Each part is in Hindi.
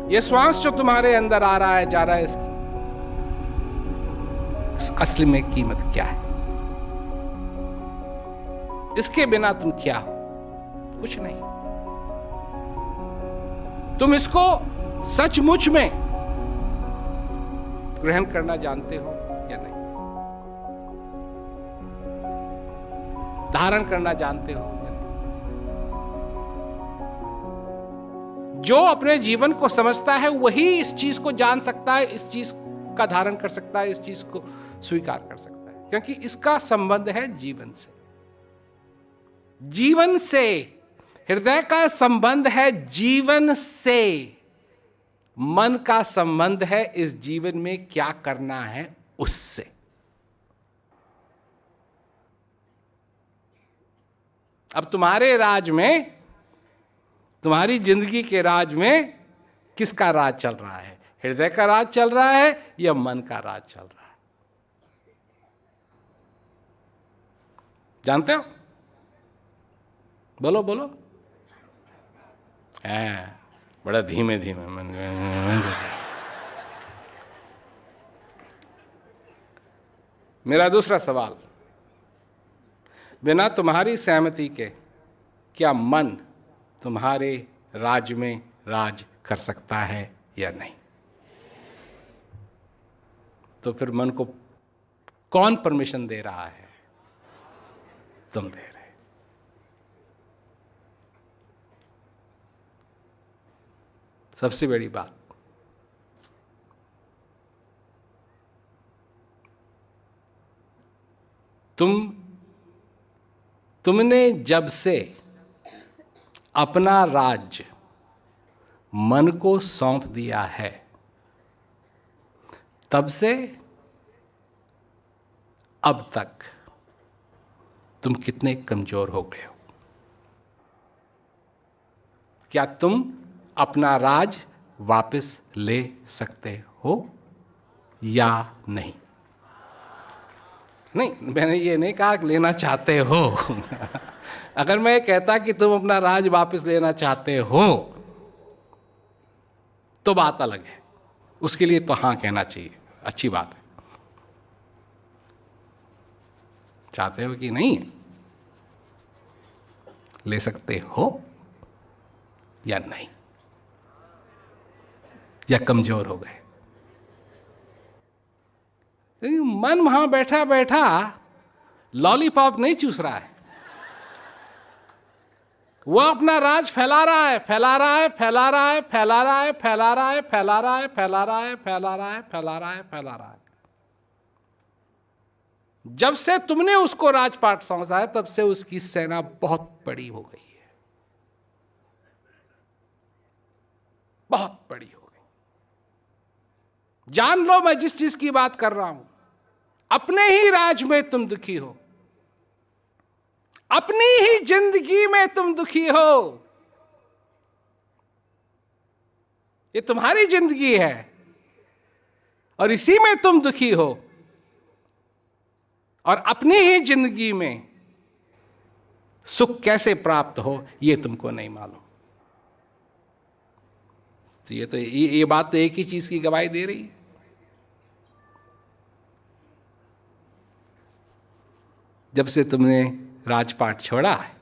ये श्वास जो तुम्हारे अंदर आ रहा है, जा रहा है, इसकी असली में कीमत क्या है? इसके बिना तुम क्या हो? कुछ नहीं। तुम इसको सचमुच में ग्रहण करना जानते हो या नहीं? धारण करना जानते हो या नहीं? जो अपने जीवन को समझता है वही इस चीज को जान सकता है, इस चीज का धारण कर सकता है, इस चीज को स्वीकार कर सकता है, क्योंकि इसका संबंध है जीवन से। जीवन से हृदय का संबंध है, जीवन से मन का संबंध है, इस जीवन में क्या करना है उससे। अब तुम्हारे राज में, तुम्हारी जिंदगी के राज में किसका राज चल रहा है? हृदय का राज चल रहा है या मन का राज चल रहा है? जानते हो? बोलो बोलो। बड़ा धीमे धीमे मन। मेरा दूसरा सवाल, बिना तुम्हारी सहमति के क्या मन तुम्हारे राज में राज कर सकता है या नहीं? तो फिर मन को कौन परमिशन दे रहा है? तुम दे रहे। सबसे बड़ी बात, तुमने जब से अपना राज्य मन को सौंप दिया है, तब से अब तक तुम कितने कमजोर हो गए हो? क्या तुम अपना राज वापस ले सकते हो या नहीं? नहीं, मैंने ये नहीं कहा कि लेना चाहते हो। अगर मैं कहता कि तुम अपना राज वापस लेना चाहते हो तो बात अलग है, उसके लिए तो हाँ कहना चाहिए, अच्छी बात है। चाहते हो कि नहीं? ले सकते हो या नहीं? या कमजोर हो गए? मन वहां बैठा बैठा लॉलीपॉप नहीं चूस रहा है, वो अपना राज फैला रहा है, फैला रहा है, फैला रहा है, फैला रहा है, फैला रहा है, फैला रहा है, फैला रहा है, फैला रहा है, फैला रहा है, फैला रहा है। जब से तुमने उसको राजपाट सौंपा है, तब से उसकी सेना बहुत बड़ी हो गई है, बहुत बड़ी हो गई। जान लो मैं जिस चीज की बात कर रहा हूं, अपने ही राज में तुम दुखी हो, अपनी ही जिंदगी में तुम दुखी हो। ये तुम्हारी जिंदगी है और इसी में तुम दुखी हो, और अपनी ही जिंदगी में सुख कैसे प्राप्त हो ये तुमको नहीं मालूम। तो ये बात तो एक ही चीज की गवाही दे रही है। जब से तुमने राजपाट छोड़ा है,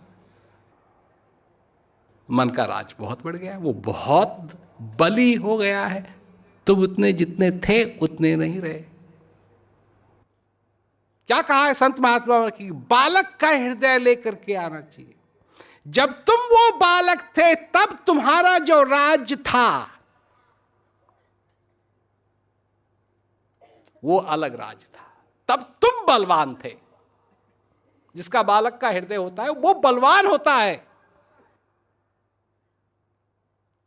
मन का राज बहुत बढ़ गया है, वो बहुत बली हो गया है। तुम उतने जितने थे उतने नहीं रहे। क्या कहा है संत महात्मा की? बालक का हृदय लेकर के आना चाहिए। जब तुम वो बालक थे तब तुम्हारा जो राज था वो अलग राज था, तब तुम बलवान थे। जिसका बालक का हृदय होता है वो बलवान होता है।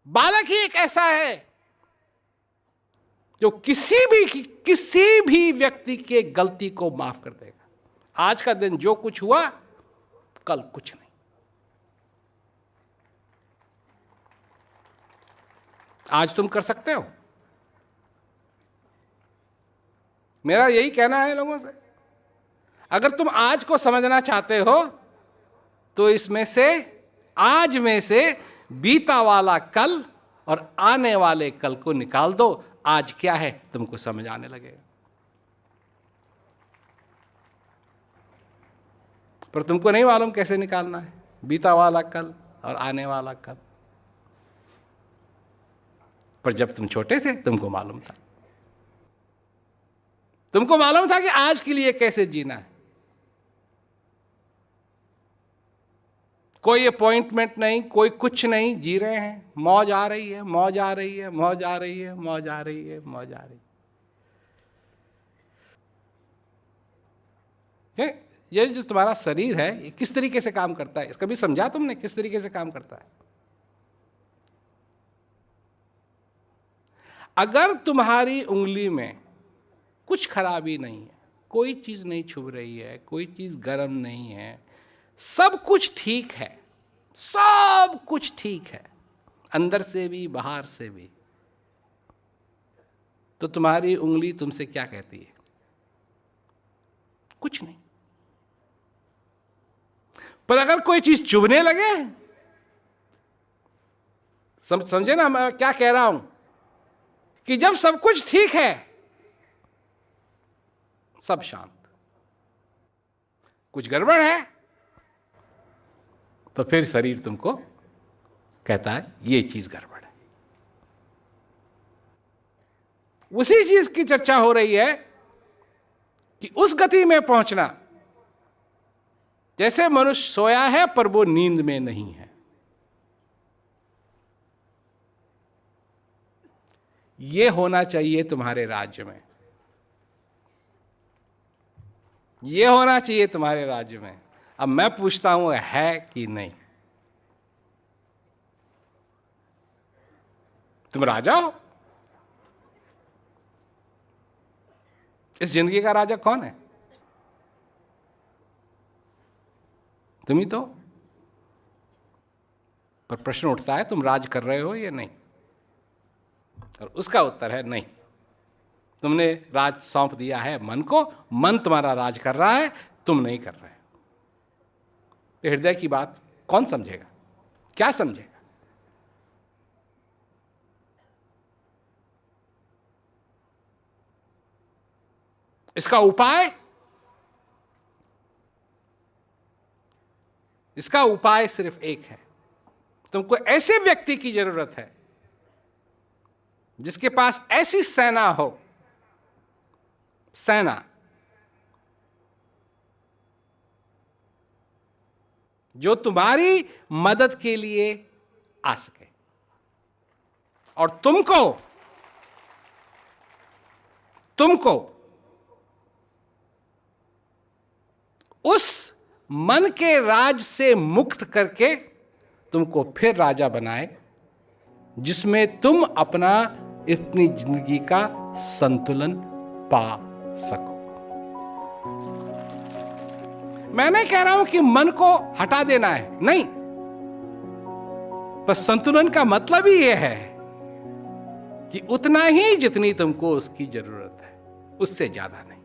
बालक ही एक ऐसा है जो किसी भी व्यक्ति के गलती को माफ कर देगा। आज का दिन जो कुछ हुआ, कल कुछ नहीं। आज तुम कर सकते हो। मेरा यही कहना है लोगों से, अगर तुम आज को समझना चाहते हो तो इसमें से, आज में से बीता वाला कल और आने वाले कल को निकाल दो। आज क्या है तुमको समझ आने लगेगा। पर तुमको नहीं मालूम कैसे निकालना है बीता वाला कल और आने वाला कल। पर जब तुम छोटे थे तुमको मालूम था। तुमको मालूम था कि आज के लिए कैसे जीना है। कोई अपॉइंटमेंट नहीं, कोई कुछ नहीं, जी रहे हैं। मौज आ रही है, मौज आ रही है, मौज आ रही है, मौज आ रही है, मौज आ रही है। ये जो तुम्हारा शरीर है ये किस तरीके से काम करता है, इसका भी समझा तुमने किस तरीके से काम करता है? अगर तुम्हारी उंगली में कुछ खराबी नहीं है, कोई चीज नहीं छुभ रही है, कोई चीज गर्म नहीं है, सब कुछ ठीक है, सब कुछ ठीक है, अंदर से भी बाहर से भी, तो तुम्हारी उंगली तुमसे क्या कहती है? कुछ नहीं। पर अगर कोई चीज चुभने लगे, समझे ना मैं क्या कह रहा हूं, कि जब सब कुछ ठीक है, सब शांत, कुछ गड़बड़ है, तो फिर शरीर तुमको कहता है ये चीज गड़बड़ है। उसी चीज की चर्चा हो रही है कि उस गति में पहुंचना, जैसे मनुष्य सोया है पर वो नींद में नहीं है। ये होना चाहिए तुम्हारे राज्य में, ये होना चाहिए तुम्हारे राज्य में। अब मैं पूछता हूं है कि नहीं? तुम राजा हो। इस जिंदगी का राजा कौन है? तुम ही तो। पर प्रश्न उठता है तुम राज कर रहे हो या नहीं? और उसका उत्तर है नहीं। तुमने राज सौंप दिया है मन को, मन तुम्हारा राज कर रहा है, तुम नहीं कर रहे। हृदय की बात कौन समझेगा? क्या समझेगा? इसका उपाय, इसका उपाय सिर्फ एक है। तुमको ऐसे व्यक्ति की जरूरत है जिसके पास ऐसी सेना हो, सेना जो तुम्हारी मदद के लिए आ सके और तुमको उस मन के राज से मुक्त करके तुमको फिर राजा बनाए, जिसमें तुम अपना इतनी जिंदगी का संतुलन पा सको। मैं नहीं कह रहा हूं कि मन को हटा देना है, नहीं, पर संतुलन का मतलब ही यह है कि उतना ही जितनी तुमको उसकी जरूरत है, उससे ज्यादा नहीं।